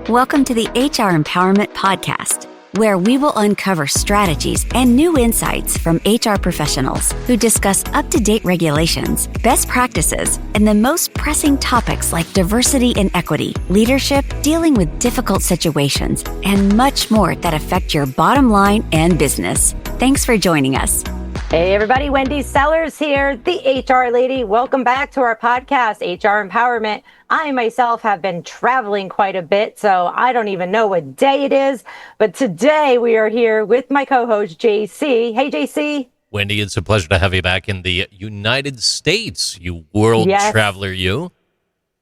Welcome to the HR Empowerment Podcast, where we will uncover strategies and new insights from HR professionals who discuss up-to-date regulations, best practices, and the most pressing topics like diversity and equity, leadership, dealing with difficult situations, and much more that affect your bottom line and business. Thanks for joining us. Hey everybody, Wendy Sellers here, the HR lady. Welcome back to our podcast, HR Empowerment. I myself have been traveling quite a bit, so I don't even know what day it is. But today we are here with my co-host, JC. Hey, JC. Wendy, it's a pleasure to have you back in the United States, you world traveler, you.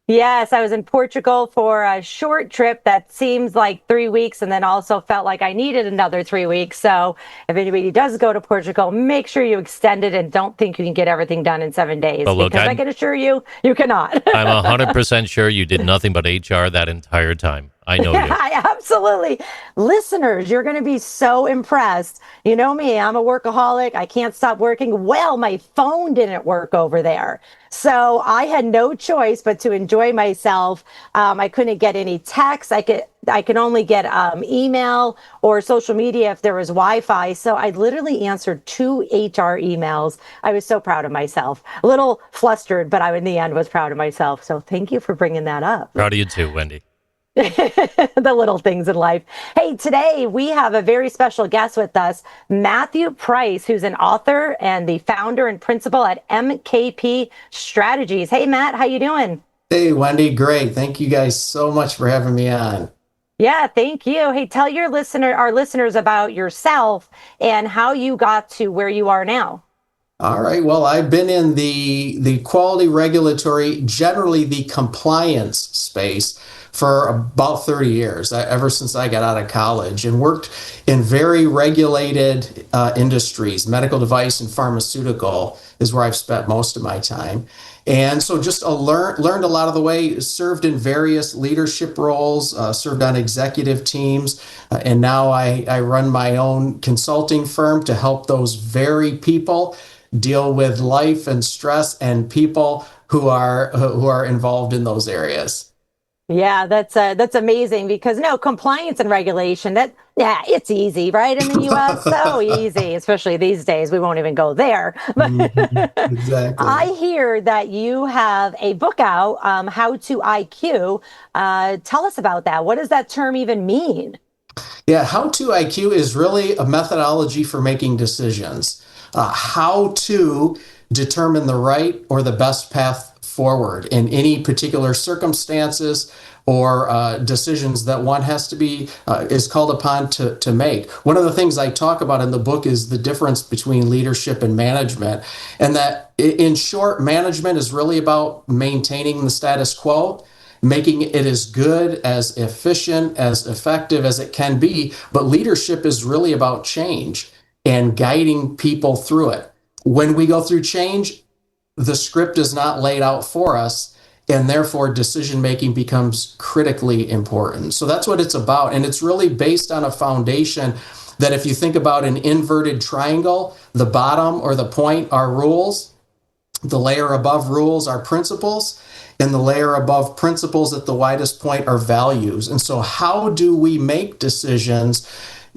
Yes, I was in Portugal for a short trip that seems like 3 weeks and then also felt like I needed another 3 weeks. So if anybody does go to Portugal, make sure you extend it and don't think you can get everything done in 7 days. But look, because I can assure you, you cannot. I'm 100% sure you did nothing but HR that entire time. I know you. Absolutely. Listeners, you're going to be so impressed. You know me, I'm a workaholic. I can't stop working. Well, my phone didn't work over there. So I had no choice but to enjoy myself. I couldn't get any texts. I could only get email or social media if there was Wi-Fi. So I literally answered 2 HR emails. I was so proud of myself. A little flustered, but I, in the end, was proud of myself. So thank you for bringing that up. Proud of you too, Wendy. The little things in life. Hey, today we have a very special guest with us, Matthew Price, who's an author and the founder and principal at MKP Strategies. Hey, Matt, how you doing? Hey, Wendy, great. Thank you guys so much for having me on. Yeah, thank you. Hey, tell our listeners about yourself and how you got to where you are now. All right. Well, I've been in the quality regulatory, generally the compliance space for about 30 years, ever since I got out of college, and worked in very regulated industries. Medical device and pharmaceutical is where I've spent most of my time. And so just learned a lot of the way, served in various leadership roles, served on executive teams, and now I run my own consulting firm to help those very people deal with life and stress and people who are involved in those areas. Yeah, that's amazing because compliance and regulation, it's easy, right? In the US, so easy, especially these days. We won't even go there. But Exactly. I hear that you have a book out, How to IQ. Tell us about that. What does that term even mean? Yeah, How to IQ is really a methodology for making decisions. How to determine the right or the best path forward in any particular circumstances or decisions that one has to be is called upon to make. One of the things I talk about in the book is the difference between leadership and management, and that in short, management is really about maintaining the status quo, making it as good, as efficient, as effective as it can be. But leadership is really about change and guiding people through it. When we go through change, the script is not laid out for us, and therefore decision-making becomes critically important. So that's what it's about. And it's really based on a foundation that if you think about an inverted triangle, the bottom or the point are rules, the layer above rules are principles, and the layer above principles at the widest point are values. And so how do we make decisions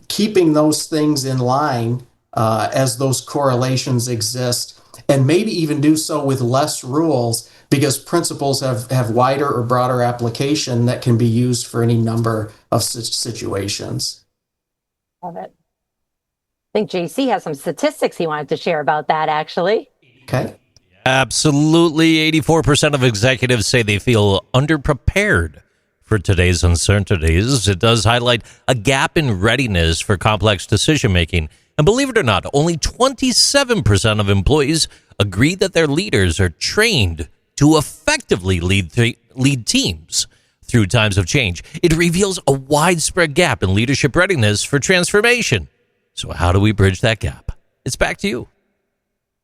keeping those things in line as those correlations exist? And maybe even do so with less rules, because principles have wider or broader application that can be used for any number of situations. Love it. I think JC has some statistics he wanted to share about that, actually. Okay. Absolutely. 84% of executives say they feel underprepared for today's uncertainties. It does highlight a gap in readiness for complex decision-making. And believe it or not, only 27% of employees agree that their leaders are trained to effectively lead teams through times of change. It reveals a widespread gap in leadership readiness for transformation. So how do we bridge that gap? It's back to you.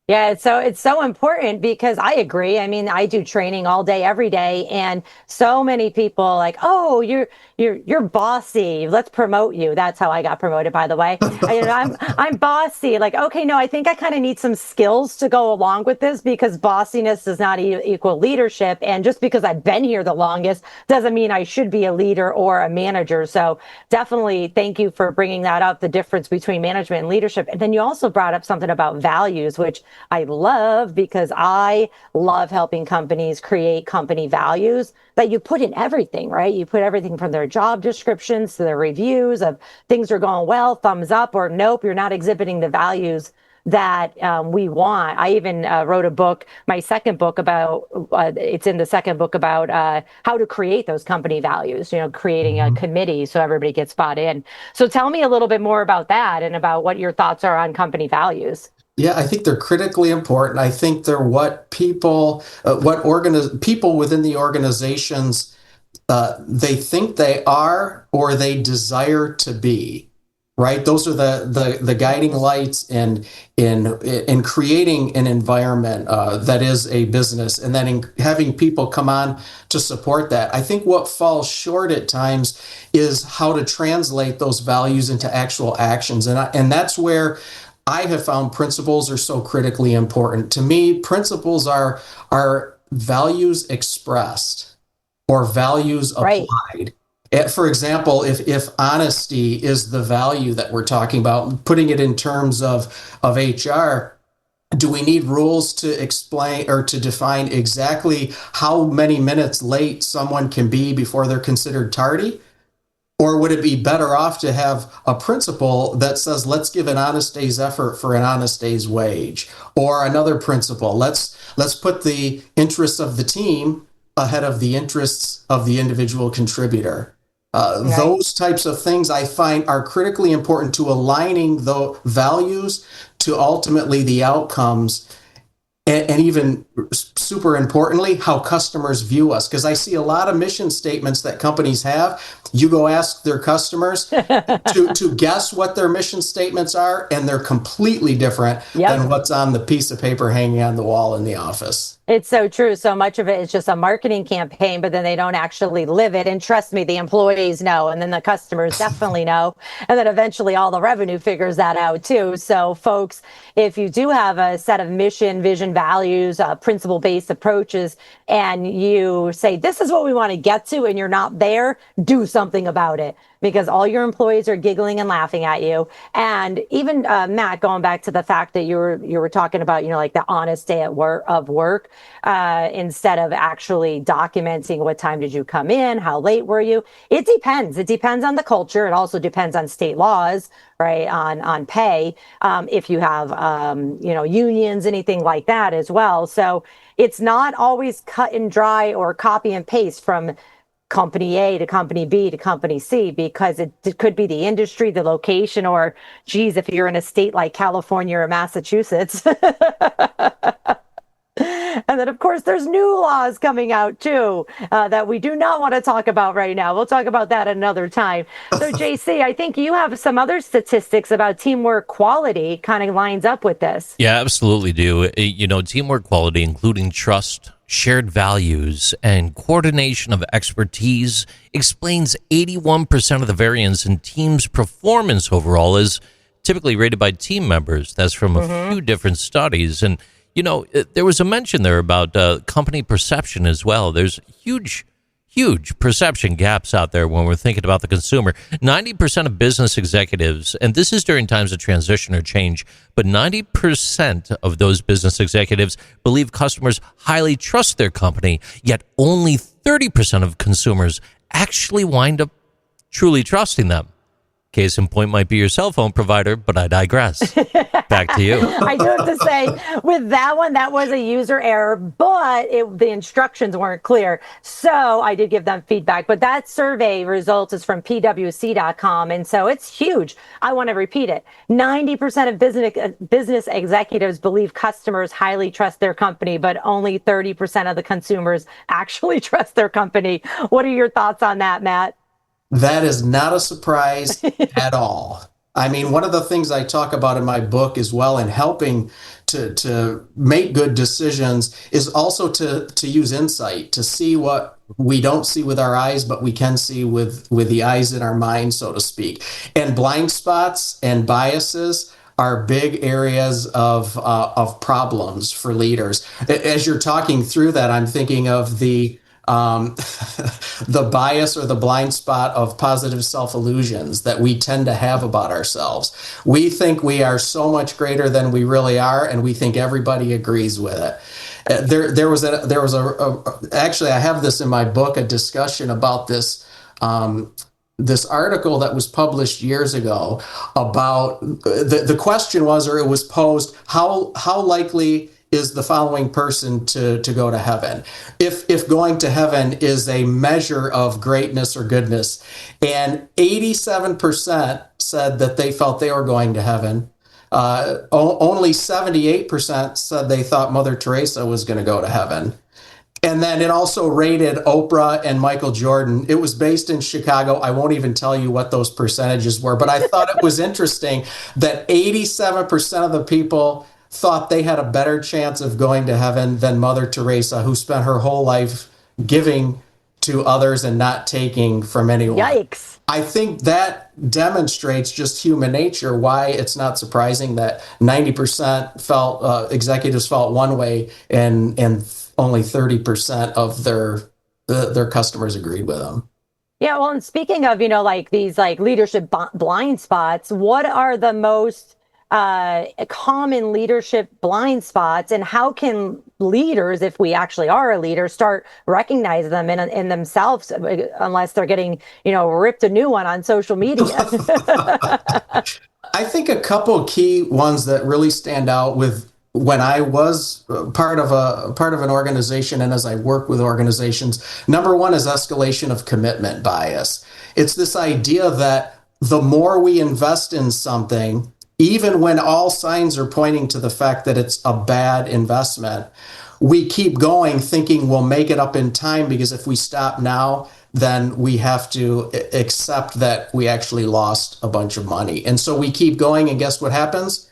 Yeah, it's so important because I agree. I mean, I do training all day, every day, and so many people like, oh, you're bossy. Let's promote you. That's how I got promoted, by the way. I'm bossy. Like, okay, no, I think I kind of need some skills to go along with this because bossiness does not equal leadership. And just because I've been here the longest doesn't mean I should be a leader or a manager. So definitely, thank you for bringing that up. The difference between management and leadership. And then you also brought up something about values, which I love because I love helping companies create company values that you put in everything, right? You put everything from their job descriptions to their reviews of things are going well, thumbs up, or nope, you're not exhibiting the values that we want. I even wrote a book, my second book about, it's in the second book about how to create those company values, creating a committee so everybody gets bought in. So tell me a little bit more about that and about what your thoughts are on company values. Yeah, I think they're critically important. I think they're what people within the organizations they think they are or they desire to be. Right, those are the guiding lights in creating an environment that is a business, and then in having people come on to support that. I think what falls short at times is how to translate those values into actual actions, and that's where I have found principles are so critically important. To me, principles are values expressed or values Right. applied. For example, if honesty is the value that we're talking about, putting it in terms of HR, do we need rules to explain or to define exactly how many minutes late someone can be before they're considered tardy? Or would it be better off to have a principle that says, let's give an honest day's effort for an honest day's wage? Or another principle, let's put the interests of the team ahead of the interests of the individual contributor. Right. Those types of things I find are critically important to aligning the values to ultimately the outcomes, and even super importantly, how customers view us. Because I see a lot of mission statements that companies have. You go ask their customers to guess what their mission statements are, and they're completely different Yep. than what's on the piece of paper hanging on the wall in the office. It's so true. So much of it is just a marketing campaign, but then they don't actually live it. And trust me, the employees know, and then the customers definitely know. And then eventually all the revenue figures that out too. So folks, if you do have a set of mission, vision, values, principle-based approaches, and you say, this is what we want to get to, and you're not there, do something about it. Because all your employees are giggling and laughing at you. And even Matt, going back to the fact that you were talking about, like the honest day of work, instead of actually documenting what time did you come in, how late were you. It depends. It depends on the culture. It also depends on state laws, right? On pay, if you have unions, anything like that as well. So it's not always cut and dry or copy and paste from company A to company B to company C, because it could be the industry, the location, or geez, if you're in a state like California or Massachusetts. And then, of course, there's new laws coming out, too, that we do not want to talk about right now. We'll talk about that another time. So, JC, I think you have some other statistics about teamwork quality kind of lines up with this. Yeah, absolutely do. Teamwork quality, including trust, shared values, and coordination of expertise, explains 81% of the variance in teams' performance overall is typically rated by team members. That's from a few different studies. And there was a mention there about company perception as well. There's huge perception gaps out there when we're thinking about the consumer. 90% of business executives, and this is during times of transition or change, but 90% of those business executives believe customers highly trust their company, yet only 30% of consumers actually wind up truly trusting them. Case in point might be your cell phone provider, but I digress. Back to you. I do have to say, with that one, that was a user error, but the instructions weren't clear. So I did give them feedback. But that survey results is from PwC.com. And so it's huge. I want to repeat it. 90% of business executives believe customers highly trust their company, but only 30% of the consumers actually trust their company. What are your thoughts on that, Matt? That is not a surprise at all. I mean, one of the things I talk about in my book as well in helping to make good decisions is also to use insight, to see what we don't see with our eyes, but we can see with the eyes in our mind, so to speak. And blind spots and biases are big areas of problems for leaders. As you're talking through that, I'm thinking of the the bias or the blind spot of positive self-illusions that we tend to have about ourselves. We think we are so much greater than we really are, and we think everybody agrees with it. Actually, I have this in my book, a discussion about this. This article that was published years ago about the question was, or it was posed, how likely is the following person to go to heaven, if going to heaven is a measure of greatness or goodness. And 87% said that they felt they were going to heaven. Only 78% said they thought Mother Teresa was going to go to heaven. And then it also rated Oprah and Michael Jordan. It was based in Chicago. I won't even tell you what those percentages were, but I thought it was interesting that 87% of the people thought they had a better chance of going to heaven than Mother Teresa, who spent her whole life giving to others and not taking from anyone. Yikes. I think that demonstrates just human nature, why it's not surprising that 90% felt executives felt one way and only 30% of their customers agreed with them. Yeah, well, and speaking of, like these like leadership blind spots, what are the most common leadership blind spots, and how can leaders, if we actually are a leader, start recognizing them in themselves, unless they're getting, ripped a new one on social media? I think a couple of key ones that really stand out with when I was part of an organization, and as I work with organizations, number one is escalation of commitment bias. It's this idea that the more we invest in something, even when all signs are pointing to the fact that it's a bad investment, we keep going thinking we'll make it up in time, because if we stop now, then we have to accept that we actually lost a bunch of money. And so we keep going, and guess what happens?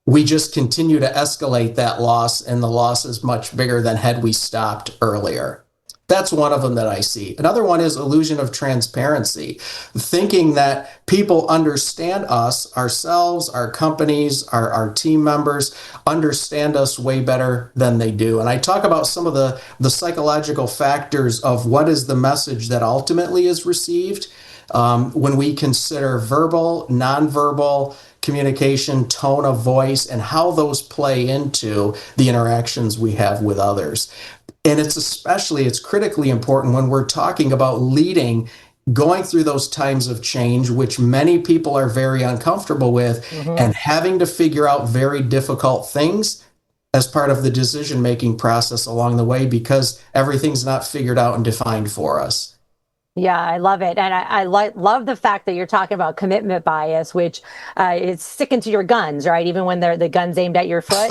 We just continue to escalate that loss, and the loss is much bigger than had we stopped earlier. That's one of them that I see. Another one is illusion of transparency, thinking that people understand us, ourselves, our companies, our team members understand us way better than they do. And I talk about some of the psychological factors of what is the message that ultimately is received when we consider verbal, nonverbal communication, tone of voice, and how those play into the interactions we have with others. And it's critically important when we're talking about leading, going through those times of change, which many people are very uncomfortable with, and having to figure out very difficult things as part of the decision-making process along the way, because everything's not figured out and defined for us. Yeah, I love it. And I love the fact that you're talking about commitment bias, which is sticking to your guns, right? Even when the gun's aimed at your foot.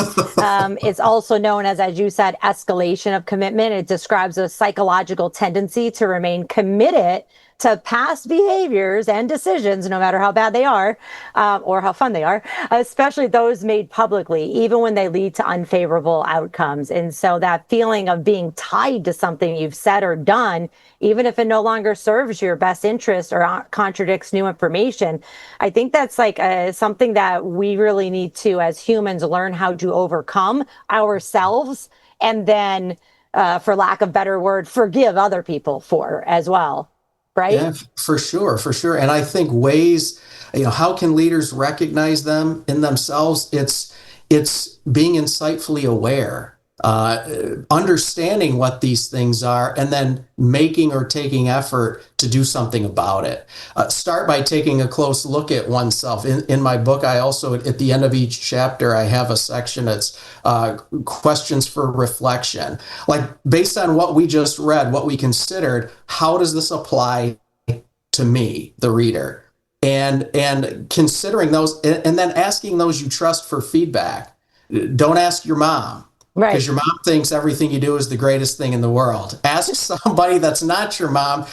It's also known as you said, escalation of commitment. It describes a psychological tendency to remain committed to past behaviors and decisions, no matter how bad they are, or how fun they are, especially those made publicly, even when they lead to unfavorable outcomes. And so that feeling of being tied to something you've said or done, even if it no longer serves your best interest or contradicts new information, I think that's like something that we really need to, as humans, learn how to overcome ourselves, and then, for lack of better word, forgive other people for as well. Right? Yeah, for sure. And I think ways, how can leaders recognize them in themselves? It's being insightfully aware, understanding what these things are, and then making or taking effort to do something about it. Start by taking a close look at oneself. In my book, I also, at the end of each chapter, I have a section that's questions for reflection. Like, based on what we just read, what we considered, how does this apply to me, the reader? And considering those, and then asking those you trust for feedback. Don't ask your mom. Right. Because your mom thinks everything you do is the greatest thing in the world. Ask somebody that's not your mom,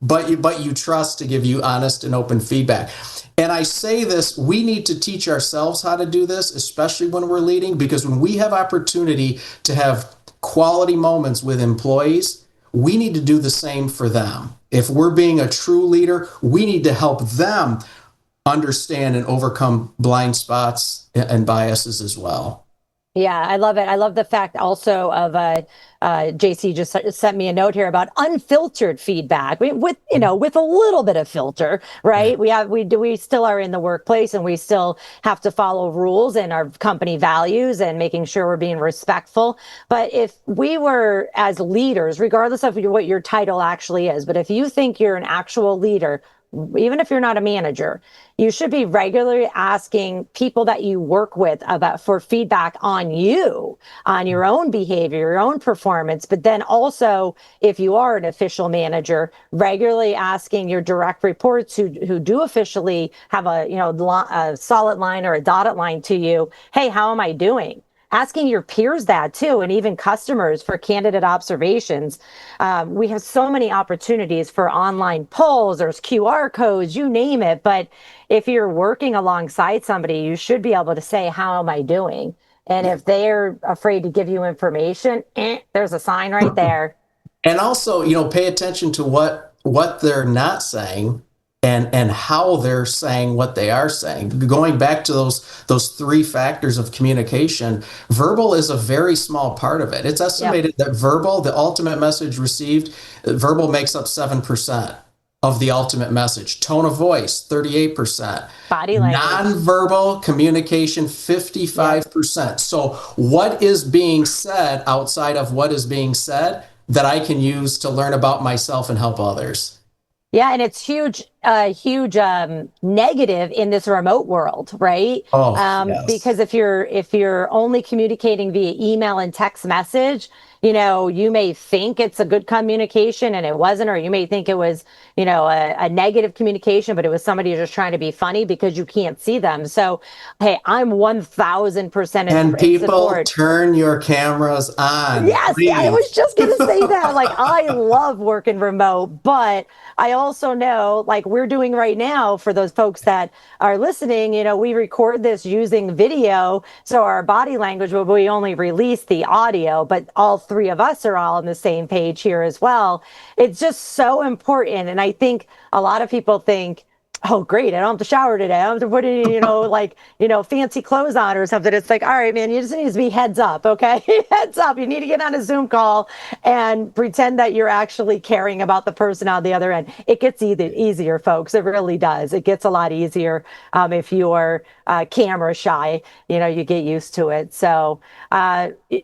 but you trust to give you honest and open feedback. And I say this, we need to teach ourselves how to do this, especially when we're leading, because when we have opportunity to have quality moments with employees, we need to do the same for them. If we're being a true leader, we need to help them understand and overcome blind spots and biases as well. Yeah, I love it. I love the fact also of JC just sent me a note here about unfiltered feedback with with a little bit of filter, right? We still are in the workplace and we still have to follow rules and our company values and making sure we're being respectful. But if we were as leaders, regardless of what your title actually is, but if you think you're an actual leader, even if you're not a manager, you should be regularly asking people that you work with for feedback on you, on your own behavior, your own performance. But then also, if you are an official manager, regularly asking your direct reports who do officially have a solid line or a dotted line to you, hey, how am I doing? Asking your peers that too, and even customers for candidate observations. We have so many opportunities for online polls, there's QR codes, you name it. But if you're working alongside somebody, you should be able to say, how am I doing? And if they're afraid to give you information, there's a sign right there. And also, pay attention to what they're not saying and how they're saying what they are saying. Going back to those three factors of communication, verbal is a very small part of it. It's estimated that verbal, the ultimate message received, verbal makes up 7% of the ultimate message. Tone of voice, 38%. Body language. Nonverbal communication, 55%. Yep. So what is being said outside of what is being said that I can use to learn about myself and help others? Yeah, and it's huge negative in this remote world, right? Yes. Because if you're only communicating via email and text message, you may think it's a good communication and it wasn't, or you may think it was, a negative communication, but it was somebody just trying to be funny because you can't see them. So, hey, I'm 1,000% and people support. Turn your cameras on. Yes, yeah, I was just going to say that. Like, I love working remote, but I also know, like we're doing right now, for those folks that are listening, we record this using video. So our body language, we only release the audio, but all three of us are all on the same page here as well. It's just so important. And I think a lot of people think, oh, great, I don't have to shower today. I don't have to put any, fancy clothes on or something. It's like, all right, man, you just need to be heads up, okay? Heads up. You need to get on a Zoom call and pretend that you're actually caring about the person on the other end. It gets easier, folks. It really does. It gets a lot easier if you're camera shy. You get used to it. So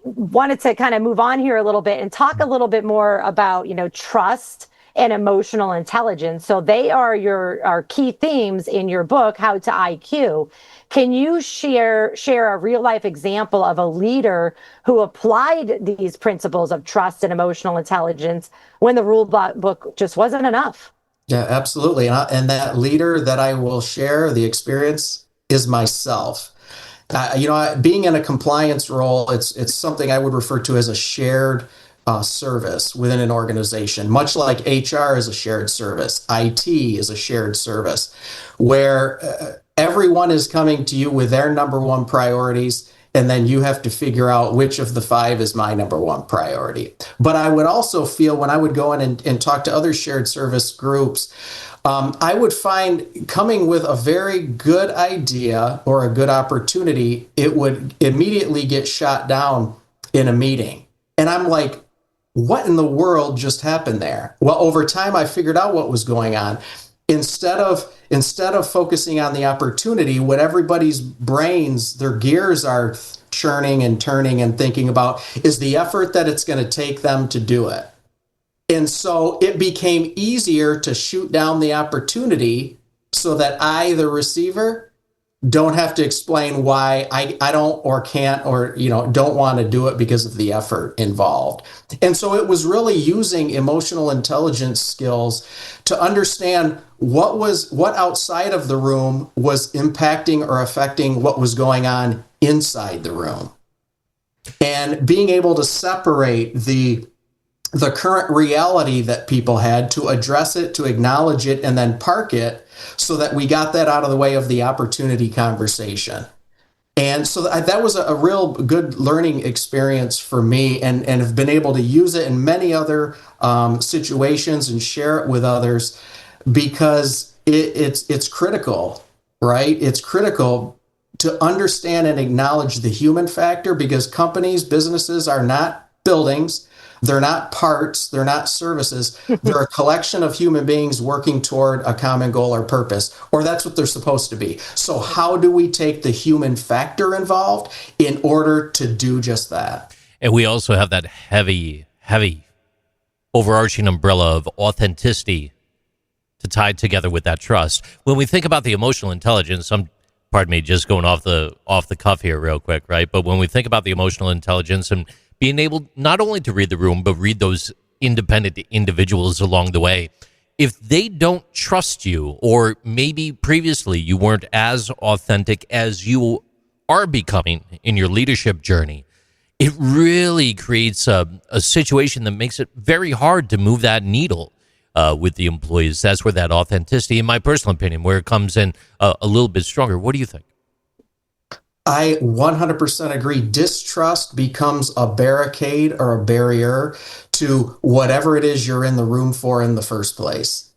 wanted to kind of move on here a little bit and talk a little bit more about, trust and emotional intelligence. So they are our key themes in your book, How to IQ. Can you share a real life example of a leader who applied these principles of trust and emotional intelligence when the rule book just wasn't enough? Yeah, absolutely. And that leader that I will share the experience is myself. Being in a compliance role, it's something I would refer to as a shared service within an organization, much like HR is a shared service, IT is a shared service, where everyone is coming to you with their number one priorities, and then you have to figure out which of the five is my number one priority. But I would also feel when I would go in and talk to other shared service groups, I would find coming with a very good idea or a good opportunity, it would immediately get shot down in a meeting. And I'm like, what in the world just happened there? Well, over time, I figured out what was going on. Instead of focusing on the opportunity, what everybody's brains, their gears are churning and turning and thinking about is the effort that it's going to take them to do it. And so it became easier to shoot down the opportunity so that I, the receiver, don't have to explain why I don't or can't or don't want to do it because of the effort involved. And so it was really using emotional intelligence skills to understand what outside of the room was impacting or affecting what was going on inside the room. And being able to separate the the current reality that people had, to address it, to acknowledge it, and then park it so that we got that out of the way of the opportunity conversation. And so that was a real good learning experience for me, and have been able to use it in many other situations and share it with others, because it's critical, right? It's critical to understand and acknowledge the human factor, because companies, businesses are not buildings. They're not parts. They're not services. They're a collection of human beings working toward a common goal or purpose, or that's what they're supposed to be. So how do we take the human factor involved in order to do just that? And we also have that heavy overarching umbrella of authenticity to tie together with that trust. When we think about the emotional intelligence, pardon me, just going off the cuff here real quick, right? But when we think about the emotional intelligence and being able not only to read the room, but read those independent individuals along the way, if they don't trust you, or maybe previously you weren't as authentic as you are becoming in your leadership journey, it really creates a situation that makes it very hard to move that needle with the employees. That's where that authenticity, in my personal opinion, where it comes in a little bit stronger. What do you think? I 100% agree. Distrust becomes a barricade or a barrier to whatever it is you're in the room for in the first place.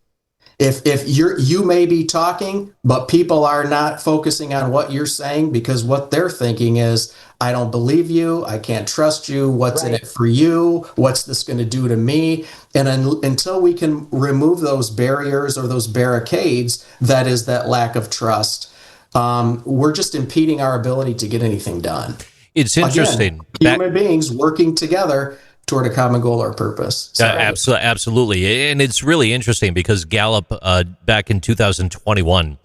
If you may be talking, but people are not focusing on what you're saying, because what they're thinking is, I don't believe you, I can't trust you, what's in it for you, what's this going to do to me? And until we can remove those barriers or those barricades, that is that lack of trust, we're just impeding our ability to get anything done. It's interesting. Again, human beings working together toward a common goal or purpose. Absolutely. And it's really interesting because Gallup, back in 2021,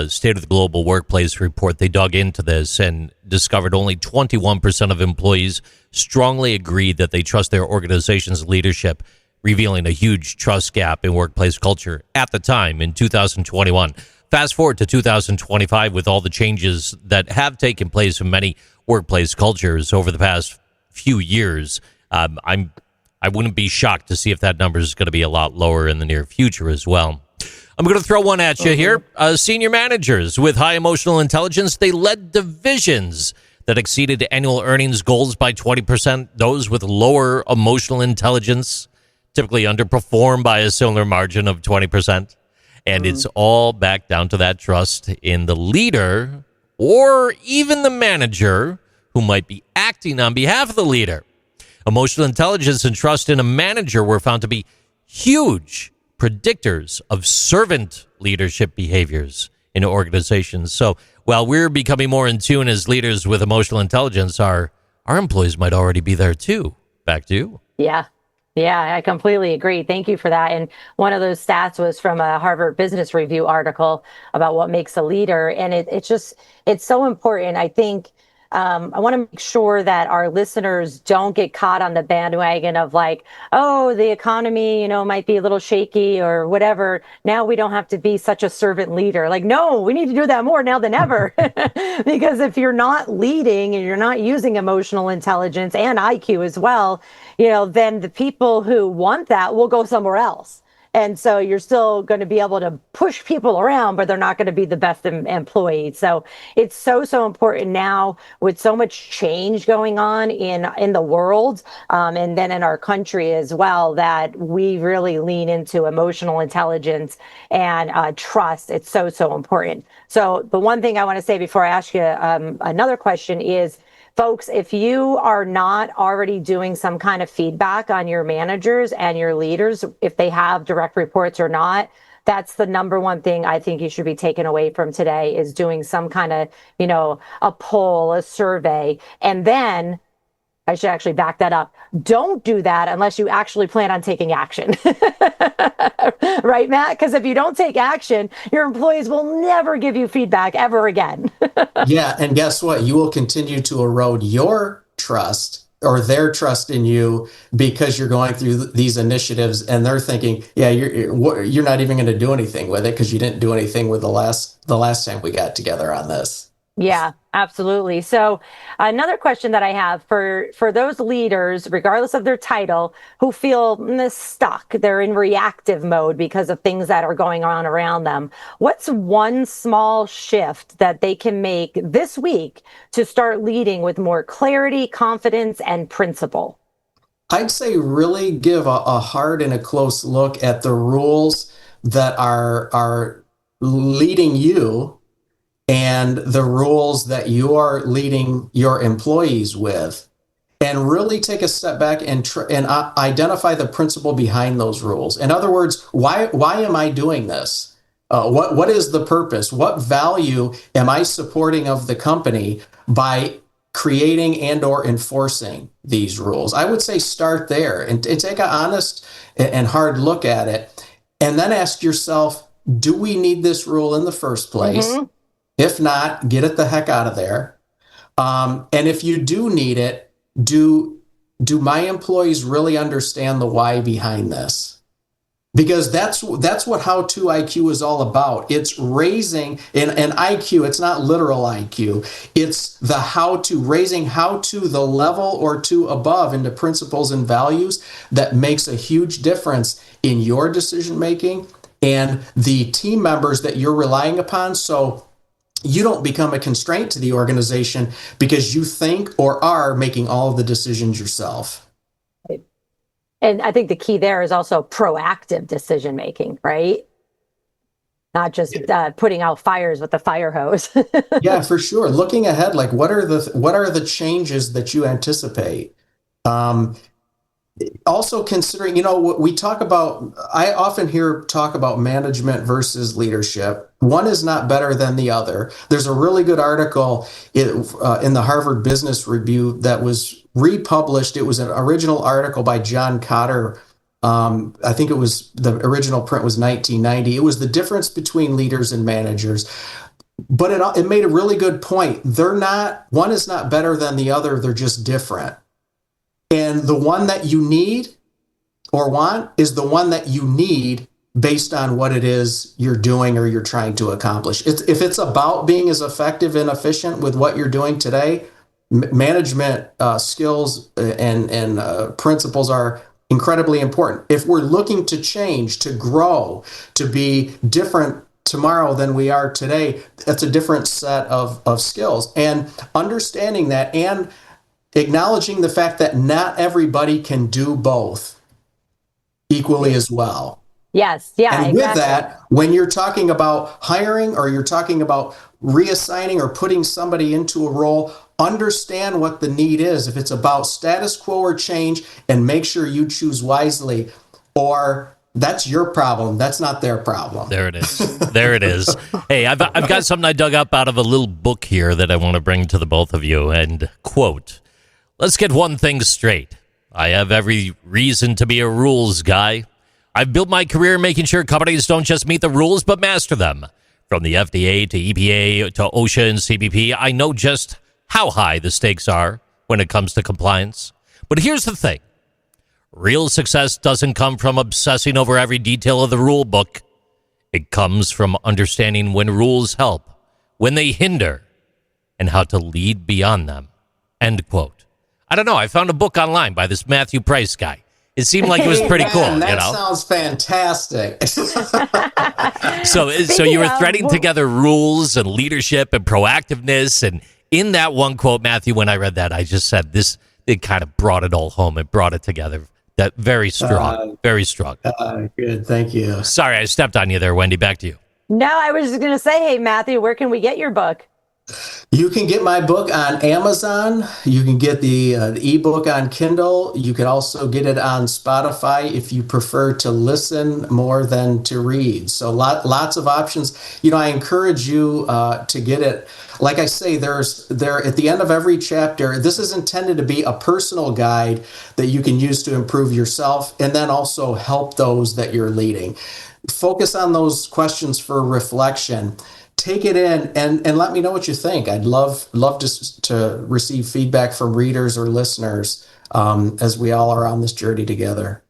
State of the Global Workplace report, they dug into this and discovered only 21% of employees strongly agreed that they trust their organization's leadership, revealing a huge trust gap in workplace culture at the time in 2021. Fast forward to 2025 with all the changes that have taken place in many workplace cultures over the past few years. I wouldn't be shocked to see if that number is going to be a lot lower in the near future as well. I'm going to throw one at you here. Senior managers with high emotional intelligence, they led divisions that exceeded annual earnings goals by 20%. Those with lower emotional intelligence typically underperform by a similar margin of 20%. And it's all back down to that trust in the leader or even the manager who might be acting on behalf of the leader. Emotional intelligence and trust in a manager were found to be huge predictors of servant leadership behaviors in organizations. So while we're becoming more in tune as leaders with emotional intelligence, our employees might already be there too. Back to you. Yeah, I completely agree. Thank you for that. And one of those stats was from a Harvard Business Review article about what makes a leader. And it's so important. I think I want to make sure that our listeners don't get caught on the bandwagon of like, oh, the economy, might be a little shaky or whatever. Now we don't have to be such a servant leader. Like, no, we need to do that more now than ever. Because if you're not leading and you're not using emotional intelligence and IQ as well, then the people who want that will go somewhere else. And so you're still going to be able to push people around, but they're not going to be the best employee. So it's so important now with so much change going on in the world and then in our country as well, that we really lean into emotional intelligence and trust. It's so important. So the one thing I want to say before I ask you another question is, folks, if you are not already doing some kind of feedback on your managers and your leaders, if they have direct reports or not, that's the number one thing I think you should be taking away from today, is doing some kind of, a poll, a survey. And then I should actually back that up. Don't do that unless you actually plan on taking action. Right, Matt? Because if you don't take action, your employees will never give you feedback ever again. Yeah. And guess what? You will continue to erode your trust or their trust in you because you're going through these initiatives and they're thinking, yeah, you're not even going to do anything with it because you didn't do anything with the last time we got together on this. Yeah. Absolutely. So another question that I have for those leaders, regardless of their title, who feel stuck, they're in reactive mode because of things that are going on around them. What's one small shift that they can make this week to start leading with more clarity, confidence, and principle? I'd say really give a hard and a close look at the rules that are leading you and the rules that you are leading your employees with, and really take a step back and identify the principle behind those rules. In other words, why am I doing this? What is the purpose? What value am I supporting of the company by creating and or enforcing these rules? I would say start there and take an honest and hard look at it, and then ask yourself, do we need this rule in the first place? Mm-hmm. If not, get it the heck out of there. And if you do need it, do my employees really understand the why behind this? Because that's what how-to IQ is all about. It's raising an IQ. It's not literal IQ. It's the how-to, raising how-to the level or two above into principles and values that makes a huge difference in your decision making and the team members that you're relying upon. So you don't become a constraint to the organization because you think or are making all of the decisions yourself. And I think the key there is also proactive decision making, right? Not just putting out fires with the fire hose. Yeah, for sure. Looking ahead, like what are the changes that you anticipate? Also considering, we talk about, I often hear talk about management versus leadership. One is not better than the other. There's a really good article in the Harvard Business Review that was republished. It was an original article by John Cotter. I think the original print was 1990. It was the difference between leaders and managers. But it made a really good point. One is not better than the other. They're just different. And the one that you need or want is the one that you need based on what it is you're doing or you're trying to accomplish. If it's about being as effective and efficient with what you're doing today, management skills and principles are incredibly important. If we're looking to change, to grow, to be different tomorrow than we are today, that's a different set of skills. And understanding that and acknowledging the fact that not everybody can do both equally as well. Yes. Yeah. And with that, when you're talking about hiring or you're talking about reassigning or putting somebody into a role, understand what the need is. If it's about status quo or change, and make sure you choose wisely, or that's your problem. That's not their problem. There it is. There it is. Hey, I've got something I dug up out of a little book here that I want to bring to the both of you. And quote, let's get one thing straight. I have every reason to be a rules guy. I've built my career making sure companies don't just meet the rules, but master them. From the FDA to EPA to OSHA and CBP, I know just how high the stakes are when it comes to compliance. But here's the thing. Real success doesn't come from obsessing over every detail of the rule book. It comes from understanding when rules help, when they hinder, and how to lead beyond them. End quote. I don't know. I found a book online by this Matthew Price guy. It seemed like it was pretty cool. That sounds fantastic. So you were threading together rules and leadership and proactiveness. And in that one quote, Matthew, when I read that, I just said this, it kind of brought it all home. It brought it together. That very strong, very strong. Good. Thank you. Sorry, I stepped on you there, Wendy. Back to you. No, I was just going to say, hey, Matthew, where can we get your book? You can get my book on Amazon. You can get the ebook on Kindle. You can also get it on Spotify if you prefer to listen more than to read. So lots of options. I encourage you to get it. Like I say, there at the end of every chapter, this is intended to be a personal guide that you can use to improve yourself and then also help those that you're leading. Focus on those questions for reflection. Take it in and let me know what you think. I'd love to receive feedback from readers or listeners as we all are on this journey together.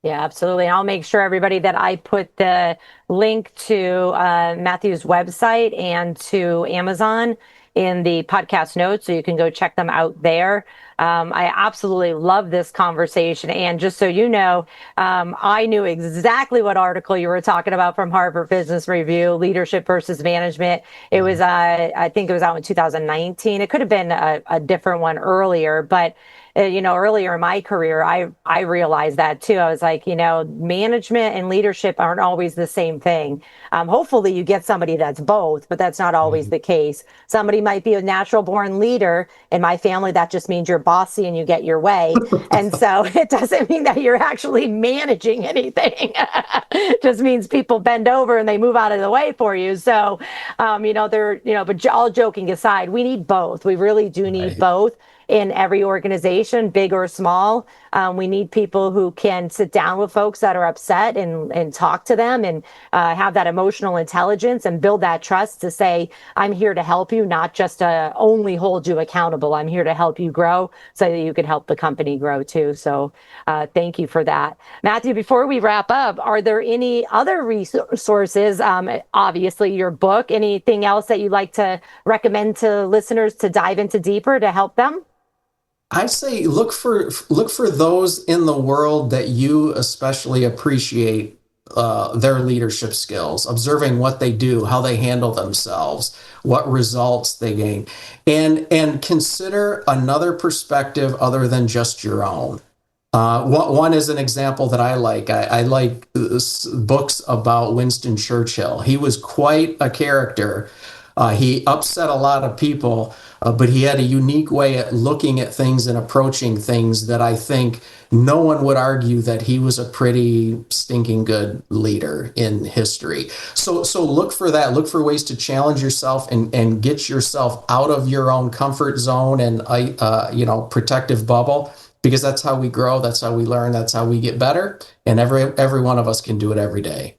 Yeah, absolutely. I'll make sure, everybody, that I put the link to Matthew's website and to Amazon in the podcast notes, so you can go check them out there. I absolutely love this conversation. And just so you know, I knew exactly what article you were talking about from Harvard Business Review, Leadership versus Management. It was, I think it was out in 2019. It could have been a different one earlier, but earlier in my career, I realized that too. I was like, management and leadership aren't always the same thing. Hopefully you get somebody that's both, but that's not always the case. Somebody might be a natural born leader. In my family, that just means you're bossy and you get your way. And so it doesn't mean that you're actually managing anything. It just means people bend over and they move out of the way for you. So, but all joking aside, we need both. We really do need both. In every organization, big or small. We need people who can sit down with folks that are upset and talk to them and have that emotional intelligence and build that trust to say, I'm here to help you, not just to only hold you accountable. I'm here to help you grow so that you can help the company grow too. So thank you for that. Matthew, before we wrap up, are there any other resources? Obviously, your book, anything else that you'd like to recommend to listeners to dive into deeper to help them? I say look for those in the world that you especially appreciate their leadership skills, observing what they do, how they handle themselves, what results they gain, and consider another perspective other than just your own. One is an example that I like. I like books about Winston Churchill. He was quite a character. He upset a lot of people, but he had a unique way at looking at things and approaching things that I think no one would argue that he was a pretty stinking good leader in history. So look for that. Look for ways to challenge yourself and get yourself out of your own comfort zone and protective bubble, because that's how we grow. That's how we learn. That's how we get better. And every one of us can do it every day.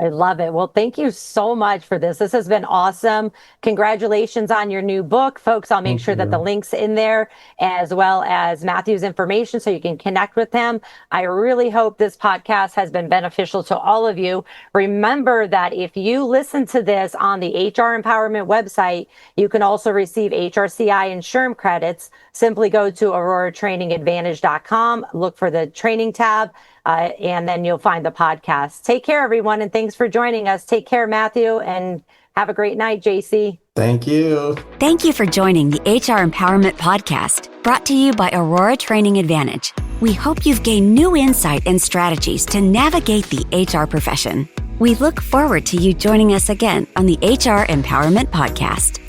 I love it. Well, thank you so much for this. This has been awesome. Congratulations on your new book, folks. I'll make sure that the link's in there, as well as Matthew's information, so you can connect with him. I really hope this podcast has been beneficial to all of you. Remember that if you listen to this on the HR Empowerment website, you can also receive HRCI and SHRM credits. Simply go to auroratrainingadvantage.com, look for the training tab, and then you'll find the podcast. Take care, everyone, and thanks for joining us. Take care, Matthew, and have a great night, JC. Thank you. Thank you for joining the HR Empowerment Podcast, brought to you by Aurora Training Advantage. We hope you've gained new insight and strategies to navigate the HR profession. We look forward to you joining us again on the HR Empowerment Podcast.